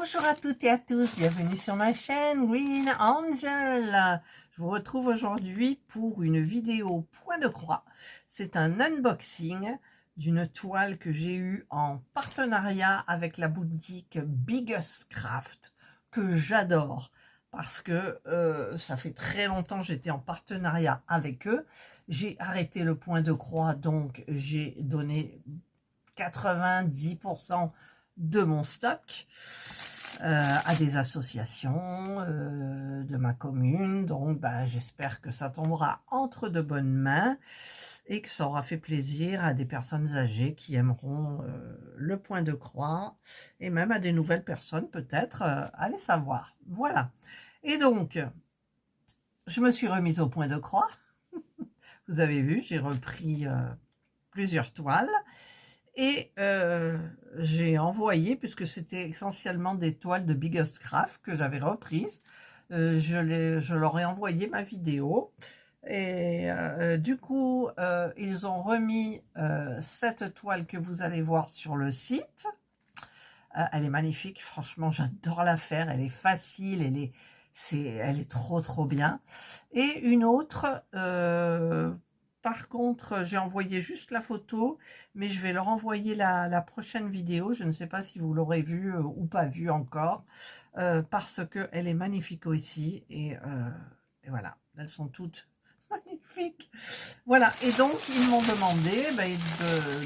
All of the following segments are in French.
Bonjour à toutes et à tous, bienvenue sur ma chaîne Green Angel. Je vous retrouve aujourd'hui pour une vidéo point de croix. C'est un unboxing d'une toile que j'ai eue en partenariat avec la boutique Biggest Craft, que j'adore parce que ça fait très longtemps que j'étais en partenariat avec eux. J'ai arrêté le point de croix, donc j'ai donné 90% de mon stock à des associations de ma commune. Donc j'espère que ça tombera entre de bonnes mains et que ça aura fait plaisir à des personnes âgées qui aimeront le point de croix, et même à des nouvelles personnes peut-être, allez savoir. Voilà. Et donc, je me suis remise au point de croix. Vous avez vu, j'ai repris plusieurs toiles. Et j'ai envoyé, puisque c'était essentiellement des toiles de Biggest Craft que j'avais reprises, je leur ai envoyé ma vidéo. Et du coup, ils ont remis cette toile que vous allez voir sur le site. Elle est magnifique, franchement, j'adore la faire. Elle est facile, elle est trop bien. Et une autre... par contre, j'ai envoyé juste la photo, mais je vais leur envoyer la prochaine vidéo. Je ne sais pas si vous l'aurez vue ou pas vue encore, parce qu'elle est magnifique aussi. Et voilà, elles sont toutes magnifiques. Voilà, et donc ils m'ont demandé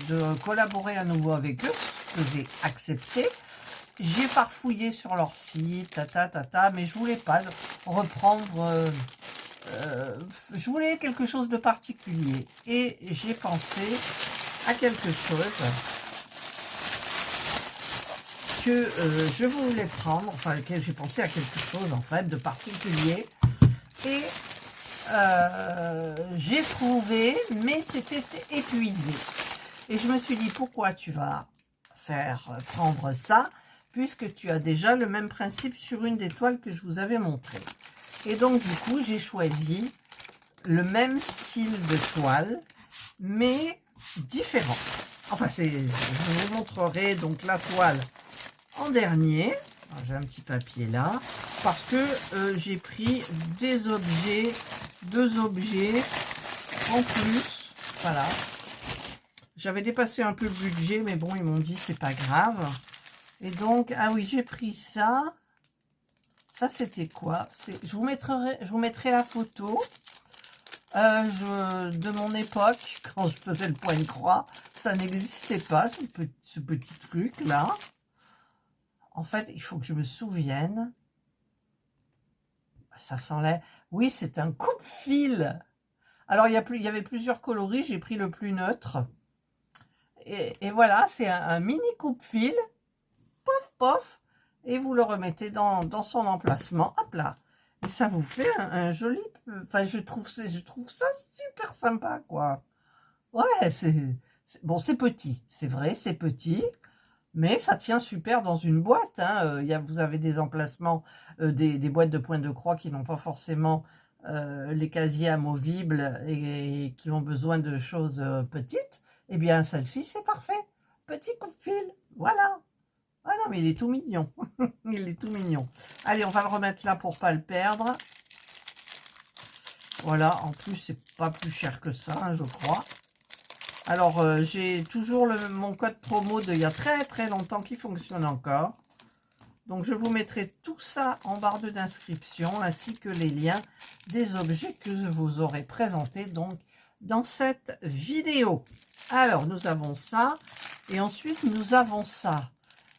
de collaborer à nouveau avec eux, ce que j'ai accepté. J'ai farfouillé sur leur site, mais je voulais pas reprendre... je voulais quelque chose de particulier et j'ai pensé à quelque chose que je voulais prendre, enfin j'ai pensé à quelque chose en fait de particulier et j'ai trouvé, mais c'était épuisé. Et je me suis dit, pourquoi tu vas prendre ça, puisque tu as déjà le même principe sur une des toiles que je vous avais montré. Et donc, du coup, j'ai choisi le même style de toile, mais différent. Enfin, je vous montrerai donc la toile en dernier. J'ai un petit papier là, parce que j'ai pris deux objets en plus. Voilà. J'avais dépassé un peu le budget, mais bon, ils m'ont dit c'est pas grave. Et donc, ah oui, j'ai pris ça. Ça, c'était quoi? Je vous mettrai la photo de mon époque, quand je faisais le point de croix. Ça n'existait pas, ce petit truc-là. En fait, il faut que je me souvienne. Ça s'enlève. Oui, c'est un coupe-fil. Alors, il y avait plusieurs coloris. J'ai pris le plus neutre. Et voilà, c'est un mini coupe-fil. Pof, pof. Et vous le remettez dans son emplacement. Hop là. Et ça vous fait un joli... Enfin, je trouve ça super sympa, quoi. Ouais, bon, c'est petit. C'est vrai, c'est petit. Mais ça tient super dans une boîte. Hein. Vous avez des emplacements, des boîtes de pointe de croix qui n'ont pas forcément les casiers amovibles et qui ont besoin de choses petites. Eh bien, celle-ci, c'est parfait. Petit coup de fil. Voilà. Ah non, mais il est tout mignon. Il est tout mignon. Allez, on va le remettre là pour pas le perdre. Voilà, en plus, c'est pas plus cher que ça, hein, je crois. Alors, j'ai toujours mon code promo d'il y a très longtemps qui fonctionne encore. Donc, je vous mettrai tout ça en barre d'inscription, ainsi que les liens des objets que je vous aurai présentés donc dans cette vidéo. Alors, nous avons ça. Et ensuite, nous avons ça.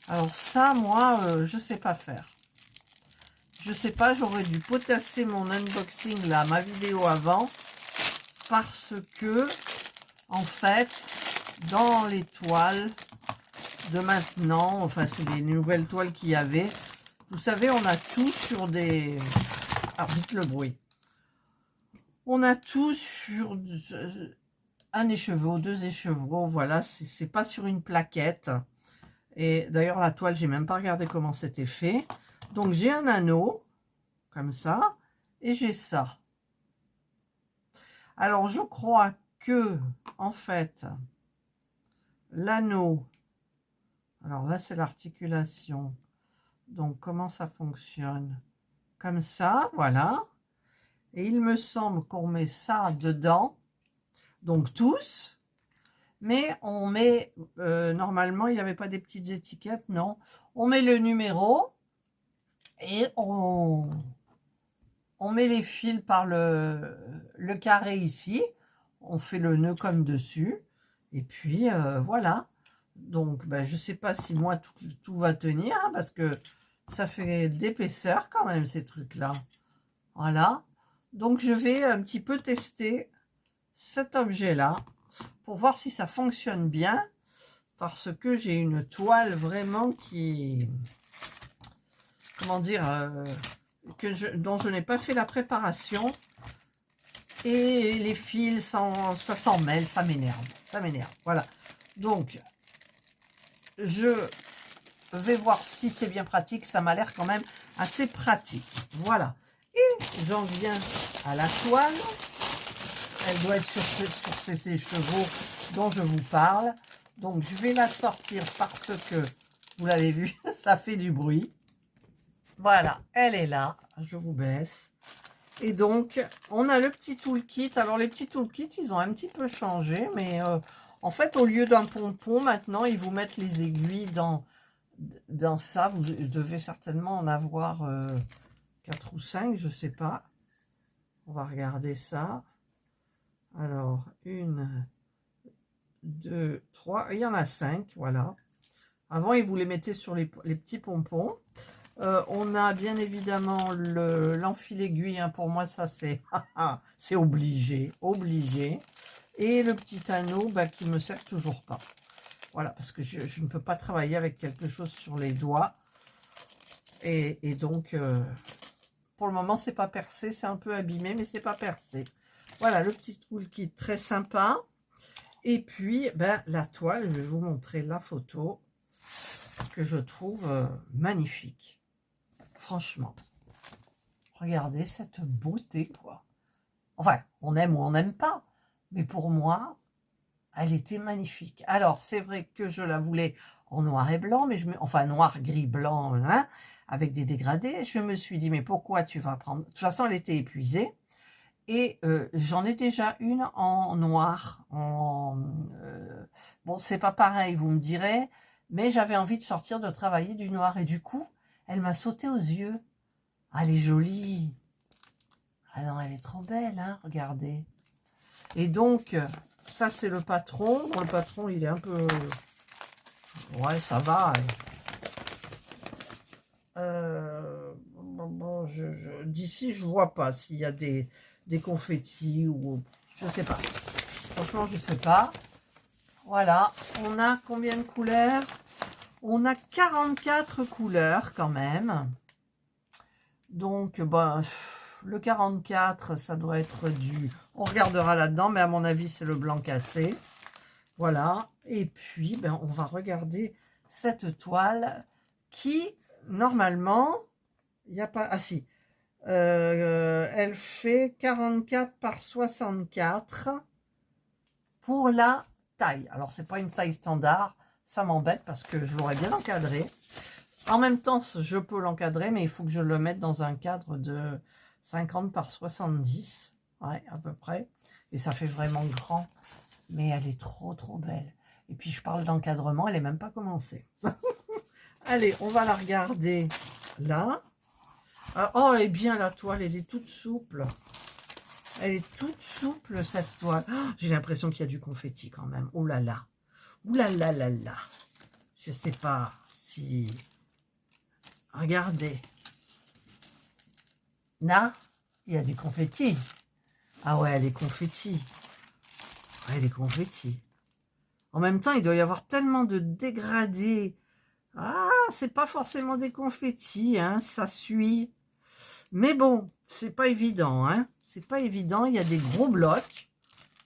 Alors ça, moi, je sais pas faire. Je sais pas, j'aurais dû potasser mon unboxing, là, ma vidéo avant, parce que, en fait, dans les toiles de maintenant, enfin, c'est des nouvelles toiles qu'il y avait, vous savez, on a tout sur des... Alors, dites le bruit. On a tout sur un écheveau, deux écheveaux, voilà, c'est pas sur une plaquette. Et d'ailleurs, la toile, j'ai même pas regardé comment c'était fait. Donc, j'ai un anneau, comme ça, et j'ai ça. Alors, je crois que, en fait, l'anneau, alors là, c'est l'articulation. Donc, comment ça fonctionne? Comme ça, voilà. Et il me semble qu'on met ça dedans. Donc, tous. Mais on met, normalement, il n'y avait pas des petites étiquettes, non. On met le numéro et on met les fils par le carré ici. On fait le nœud comme dessus. Et puis, voilà. Donc, ben, je ne sais pas si moi, tout va tenir, hein, parce que ça fait d'épaisseur quand même, ces trucs-là. Voilà. Donc, je vais un petit peu tester cet objet-là pour voir si ça fonctionne bien, parce que j'ai une toile vraiment qui, comment dire, dont je n'ai pas fait la préparation, et les fils, ça s'en mêle, ça m'énerve, voilà. Donc, je vais voir si c'est bien pratique, ça m'a l'air quand même assez pratique, voilà. Et j'en viens à la toile. Elle doit être sur ces écheveaux dont je vous parle. Donc, je vais la sortir parce que, vous l'avez vu, ça fait du bruit. Voilà, elle est là. Je vous baisse. Et donc, on a le petit toolkit. Alors, les petits toolkits, ils ont un petit peu changé. Mais en fait, au lieu d'un pompon, maintenant, ils vous mettent les aiguilles dans ça. Vous devez certainement en avoir 4 ou 5, je ne sais pas. On va regarder ça. Alors, 1, 2, 3, il y en a 5, voilà. Avant, ils vous les mettaient sur les petits pompons. On a bien évidemment l'enfil aiguille, hein, pour moi, ça c'est c'est obligé. Et le petit anneau bah, qui me sert toujours pas. Voilà, parce que je ne peux pas travailler avec quelque chose sur les doigts. Et donc, pour le moment, c'est pas percé, c'est un peu abîmé, mais c'est pas percé. Voilà, le petit toolkit très sympa. Et puis, ben, la toile, je vais vous montrer la photo que je trouve magnifique. Franchement. Regardez cette beauté, quoi. Enfin, on aime ou on n'aime pas. Mais pour moi, elle était magnifique. Alors, c'est vrai que je la voulais en noir et blanc, mais enfin, noir, gris, blanc, hein, avec des dégradés. Je me suis dit, mais pourquoi tu vas prendre... De toute façon, elle était épuisée. Et j'en ai déjà une en noir. Bon, c'est pas pareil, vous me direz, mais j'avais envie de sortir de travailler du noir. Et du coup, elle m'a sauté aux yeux. Ah, elle est jolie. Ah non, elle est trop belle, hein, regardez. Et donc, ça, c'est le patron. Bon, le patron, il est un peu... Ouais, ça va. Bon, d'ici, je vois pas s'il y a des confettis ou... Je sais pas. Franchement, je sais pas. Voilà. On a combien de couleurs? On a 44 couleurs quand même. Donc, bah, le 44, ça doit être du... On regardera là-dedans, mais à mon avis, c'est le blanc cassé. Voilà. Et puis, ben, on va regarder cette toile qui, normalement, il n'y a pas... Ah si. Elle fait 44 par 64 pour la taille. Alors, c'est pas une taille standard. Ça m'embête parce que je l'aurais bien encadré. En même temps, je peux l'encadrer, mais il faut que je le mette dans un cadre de 50 par 70. Ouais, à peu près. Et ça fait vraiment grand. Mais elle est trop, trop belle. Et puis, je parle d'encadrement, elle n'est même pas commencée. Allez, on va la regarder là. Oh, elle est bien, la toile, elle est toute souple. Elle est toute souple, cette toile. Oh, j'ai l'impression qu'il y a du confetti quand même. Oh là là. Ouh là là là là. Je ne sais pas si... Regardez. Là, il y a du confetti. Ah ouais, les confettis. Ouais, les confettis. En même temps, il doit y avoir tellement de dégradés. Ah, c'est pas forcément des confettis, hein, ça suit. Mais bon, c'est pas évident, hein. C'est pas évident, il y a des gros blocs.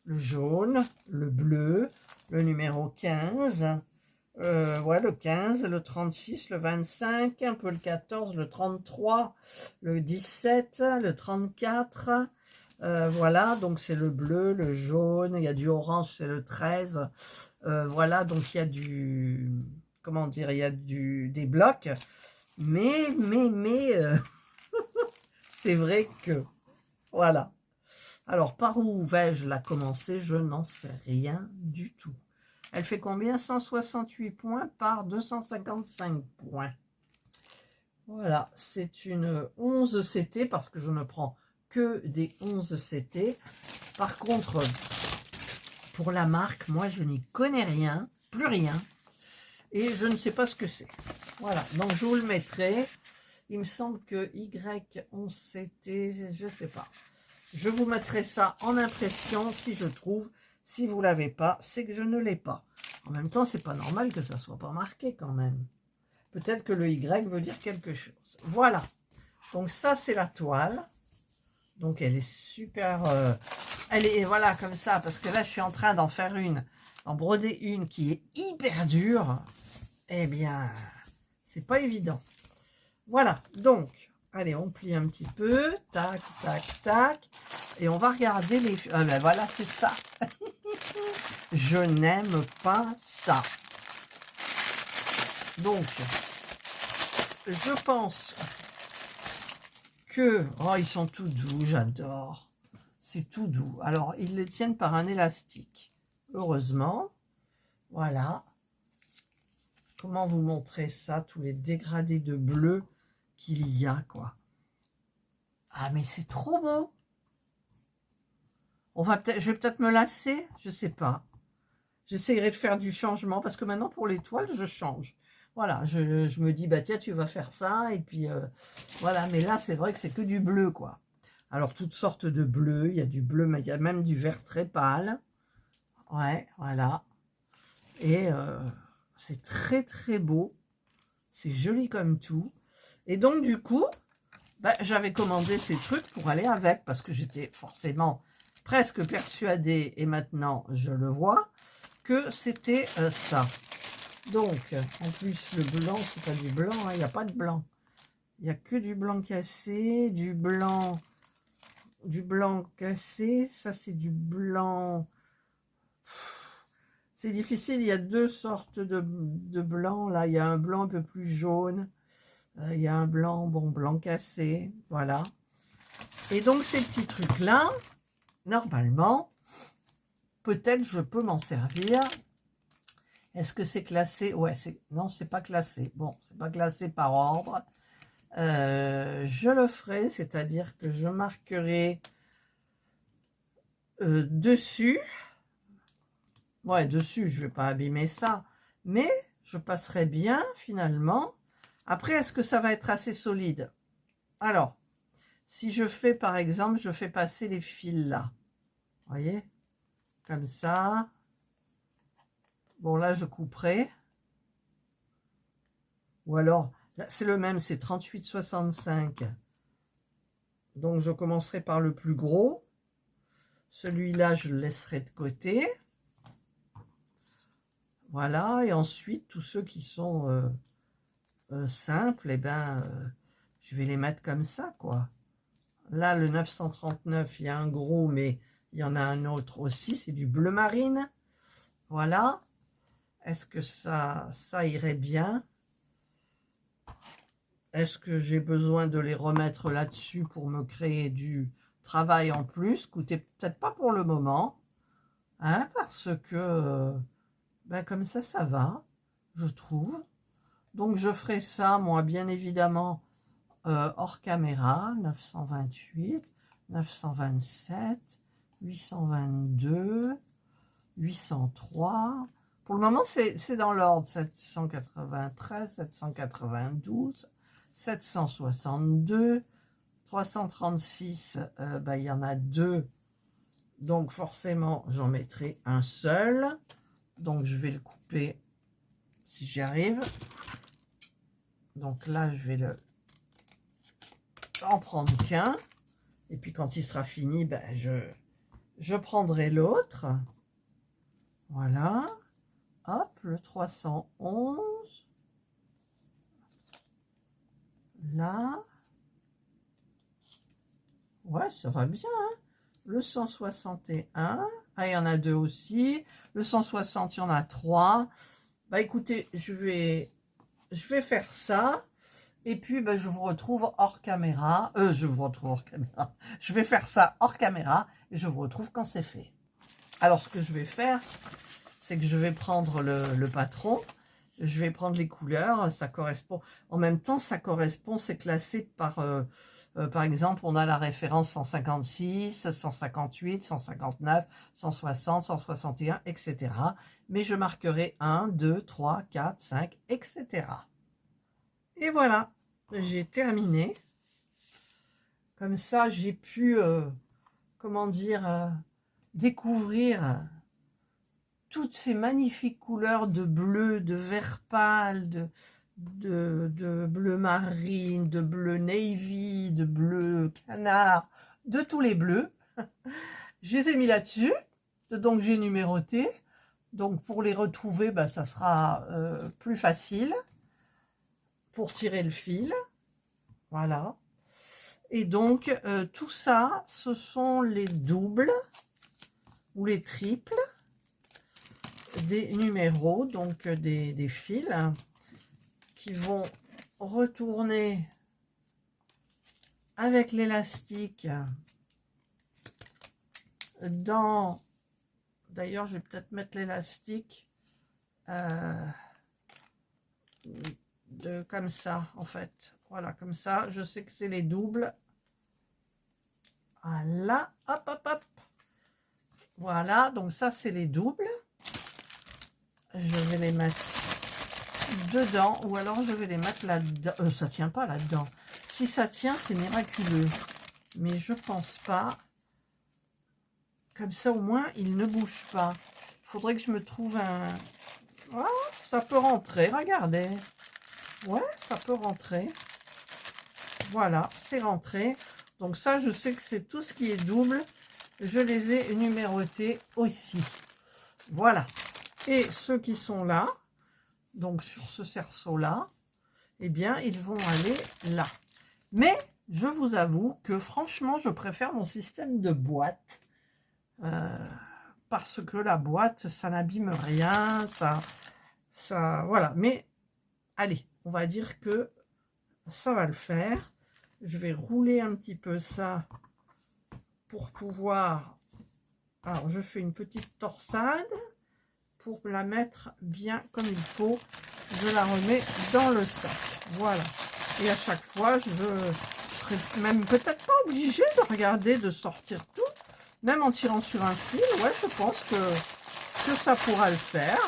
Le jaune, le bleu, le numéro 15. Ouais, le 15, le 36, le 25, un peu le 14, le 33, le 17, le 34. Voilà, donc c'est le bleu, le jaune, il y a du orange, c'est le 13. Voilà, donc il y a du... Comment dire, il y a des blocs. Mais, c'est vrai que, voilà. Alors, par où vais-je la commencer? Je n'en sais rien du tout. Elle fait combien? 168 points par 255 points. Voilà, c'est une 11 CT parce que je ne prends que des 11 CT. Par contre, pour la marque, moi, je n'y connais rien, plus rien. Et je ne sais pas ce que c'est. Voilà, donc je vous le mettrai. Il me semble que Y11CT, je ne sais pas. Je vous mettrai ça en impression si je trouve. Si vous ne l'avez pas, c'est que je ne l'ai pas. En même temps, c'est pas normal que ça ne soit pas marqué quand même. Peut-être que le Y veut dire quelque chose. Voilà. Donc ça, c'est la toile. Donc elle est super... elle est, voilà, comme ça. Parce que là, je suis en train d'en faire une. D'en broder une qui est hyper dure. Eh bien, c'est pas évident. Voilà. Donc, allez, on plie un petit peu. Tac, tac, tac. Et on va regarder les... Ah ben voilà, c'est ça. Je n'aime pas ça. Donc, je pense que... Oh, ils sont tout doux, j'adore. C'est tout doux. Alors, ils les tiennent par un élastique. Heureusement. Voilà. Comment vous montrer ça, tous les dégradés de bleu qu'il y a, quoi. Ah, mais c'est trop beau. Je vais peut-être me lasser, je sais pas. J'essaierai de faire du changement, parce que maintenant, pour les toiles, je change. Voilà, je me dis, bah tiens, tu vas faire ça, et puis voilà. Mais là, c'est vrai que c'est que du bleu, quoi. Alors, toutes sortes de bleus, il y a du bleu, mais il y a même du vert très pâle. Ouais, voilà. Et c'est très, très beau. C'est joli comme tout. Et donc, du coup, bah, j'avais commandé ces trucs pour aller avec, parce que j'étais forcément presque persuadée, et maintenant, je le vois, que c'était ça. Donc, en plus, le blanc, c'est pas du blanc, hein, il n'y a pas de blanc. Il n'y a que du blanc cassé, du blanc cassé. Ça, c'est du blanc. C'est difficile, il y a deux sortes de blanc. Là, il y a un blanc un peu plus jaune. Il y a un blanc, bon, blanc cassé. Voilà. Et donc, ces petits trucs-là, normalement, peut-être je peux m'en servir. Est-ce que c'est classé? Ouais, non, c'est pas classé. Bon, c'est pas classé par ordre. Je le ferai, c'est-à-dire que je marquerai dessus. Ouais, dessus, je vais pas abîmer ça. Mais je passerai bien, finalement. Après, est-ce que ça va être assez solide? Alors, si je fais, par exemple, je fais passer les fils là. Vous voyez? Comme ça. Bon, là, je couperai. Ou alors, c'est le même, c'est 38,65. Donc, je commencerai par le plus gros. Celui-là, je le laisserai de côté. Voilà. Et ensuite, tous ceux qui sont simples, eh ben, je vais les mettre comme ça, quoi. Là, le 939, il y a un gros, mais il y en a un autre aussi. C'est du bleu marine. Voilà. Est-ce que ça irait bien? Est-ce que j'ai besoin de les remettre là-dessus pour me créer du travail en plus? Écoutez, peut-être pas pour le moment, hein, parce que ben, comme ça va, je trouve. Donc, je ferai ça, moi, bien évidemment, hors caméra, 928, 927, 822, 803. Pour le moment, c'est dans l'ordre 793, 792, 762, 336, il y en a deux. Donc, forcément, j'en mettrai un seul. Donc, je vais le couper si j'y arrive. Donc là, je vais en prendre qu'un. Et puis, quand il sera fini, ben, je prendrai l'autre. Voilà. Hop, le 311. Là. Ouais, ça va bien. Hein, le 161. Ah, il y en a deux aussi. Le 160, il y en a trois. Bah écoutez, je vais faire ça. Et puis, ben, je vous retrouve hors caméra. Je vous retrouve hors caméra. Je vais faire ça hors caméra et je vous retrouve quand c'est fait. Alors, ce que je vais faire, c'est que je vais prendre le patron. Je vais prendre les couleurs. Ça correspond. En même temps, ça correspond, c'est classé par exemple, on a la référence 156, 158, 159, 160, 161, etc. Mais je marquerai 1, 2, 3, 4, 5, etc. Et voilà, j'ai terminé. Comme ça, j'ai pu, comment dire, découvrir toutes ces magnifiques couleurs de bleu, de vert pâle, de bleu marine, de bleu navy, de bleu canard, de tous les bleus. Je les ai mis là-dessus, donc j'ai numéroté. Donc pour les retrouver, bah, ça sera plus facile pour tirer le fil. Voilà. Et donc tout ça, ce sont les doubles ou les triples des numéros, donc des fils qui vont retourner avec l'élastique dans... D'ailleurs, je vais peut-être mettre l'élastique comme ça, en fait. Voilà, comme ça, je sais que c'est les doubles. Voilà, hop, hop, hop. Voilà, donc ça, c'est les doubles. Je vais les mettre dedans, ou alors je vais les mettre là-dedans. Ça tient pas là-dedans. Si ça tient, c'est miraculeux. Mais je pense pas. Comme ça, au moins, il ne bouge pas. Il faudrait que je me trouve un... Voilà, ça peut rentrer, regardez. Ouais, ça peut rentrer. Voilà, c'est rentré. Donc ça, je sais que c'est tout ce qui est double. Je les ai numérotés aussi. Voilà. Et ceux qui sont là, donc sur ce cerceau-là, eh bien, ils vont aller là. Mais, je vous avoue que franchement, je préfère mon système de boîte. Parce que la boîte, ça n'abîme rien. Ça, voilà. Mais, allez, on va dire que ça va le faire. Je vais rouler un petit peu ça pour pouvoir... Alors, je fais une petite torsade pour la mettre bien comme il faut. Je la remets dans le sac. Voilà. Et à chaque fois, je serai même peut-être pas obligée de regarder, de sortir tout. Même en tirant sur un fil, ouais, je pense que ça pourra le faire.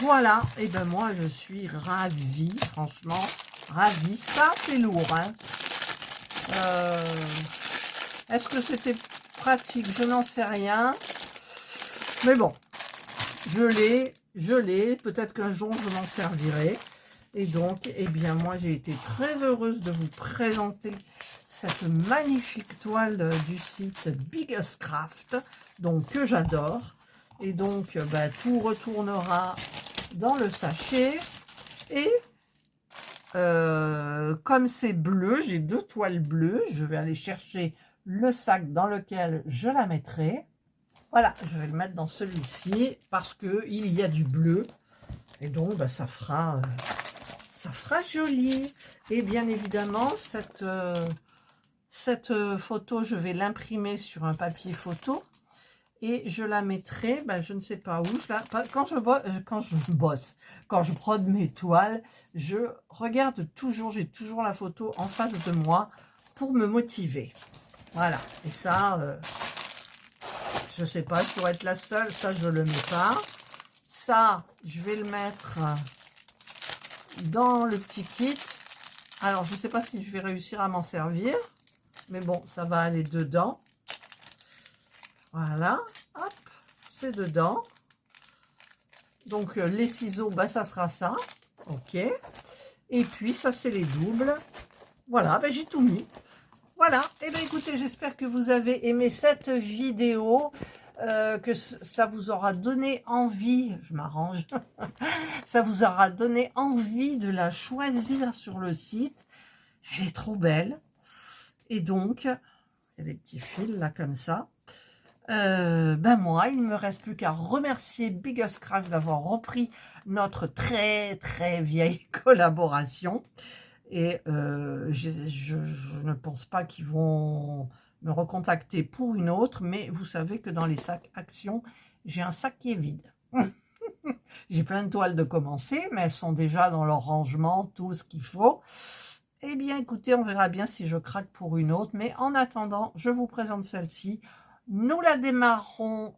Voilà. Et ben moi, je suis ravie, franchement, ravie. Ça, c'est lourd, hein. Est-ce que c'était pratique? Je n'en sais rien. Mais bon, je l'ai. Peut-être qu'un jour, je m'en servirai. Et donc, eh bien, moi, j'ai été très heureuse de vous présenter cette magnifique toile du site Biggest Craft, donc que j'adore. Et donc, bah, tout retournera dans le sachet. Et comme c'est bleu, j'ai deux toiles bleues. Je vais aller chercher le sac dans lequel je la mettrai. Voilà, je vais le mettre dans celui-ci parce qu'il y a du bleu. Et donc, bah, ça fera joli. Et bien évidemment, cette photo, je vais l'imprimer sur un papier photo. Et je la mettrai, ben, je ne sais pas où. Quand je brode mes toiles, je regarde toujours, j'ai toujours la photo en face de moi pour me motiver. Voilà. Et ça, je ne sais pas, je pourrais être la seule. Ça, je ne le mets pas. Ça, je vais le mettre dans le petit kit. Alors, je ne sais pas si je vais réussir à m'en servir. Mais bon, ça va aller dedans. Voilà, hop, c'est dedans. Donc, les ciseaux, bah, ça sera ça. OK. Et puis, ça, c'est les doubles. Voilà, ben, j'ai tout mis. Voilà. Et bien, écoutez, j'espère que vous avez aimé cette vidéo, que ça vous aura donné envie, je m'arrange, ça vous aura donné envie de la choisir sur le site. Elle est trop belle. Et donc, il y a des petits fils, là, comme ça. Ben moi, il ne me reste plus qu'à remercier Biggest Craft d'avoir repris notre très très vieille collaboration. Et je ne pense pas qu'ils vont me recontacter pour une autre, mais vous savez que dans les sacs Action, j'ai un sac qui est vide. J'ai plein de toiles de commencer, mais elles sont déjà dans leur rangement, tout ce qu'il faut. Eh bien, écoutez, on verra bien si je craque pour une autre. Mais en attendant, je vous présente celle-ci. Nous la démarrons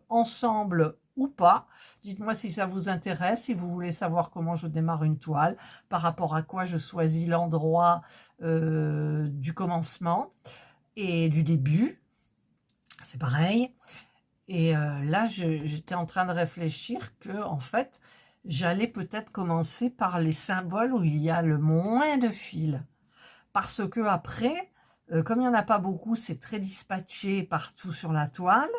ensemble ou pas. Dites-moi si ça vous intéresse, si vous voulez savoir comment je démarre une toile, par rapport à quoi je choisis l'endroit du commencement et du début. C'est pareil. Et là, j'étais en train de réfléchir que, en fait, j'allais peut-être commencer par les symboles où il y a le moins de fils. Parce que après, comme il n'y en a pas beaucoup, c'est très dispatché partout sur la toile.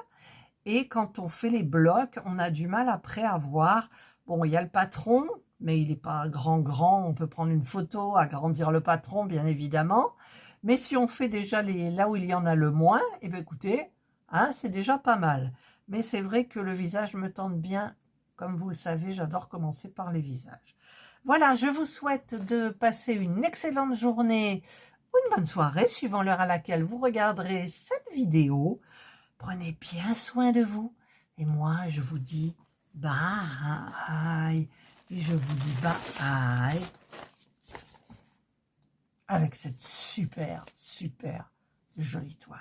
Et quand on fait les blocs, on a du mal après à voir. Bon, il y a le patron, mais il n'est pas grand. On peut prendre une photo, agrandir le patron, bien évidemment. Mais si on fait déjà là où il y en a le moins, eh bien écoutez, hein, c'est déjà pas mal. Mais c'est vrai que le visage me tente bien. Comme vous le savez, j'adore commencer par les visages. Voilà, je vous souhaite de passer une excellente journée ou une bonne soirée, suivant l'heure à laquelle vous regarderez cette vidéo. Prenez bien soin de vous. Et moi, je vous dis bye. Et je vous dis bye avec cette super jolie toile.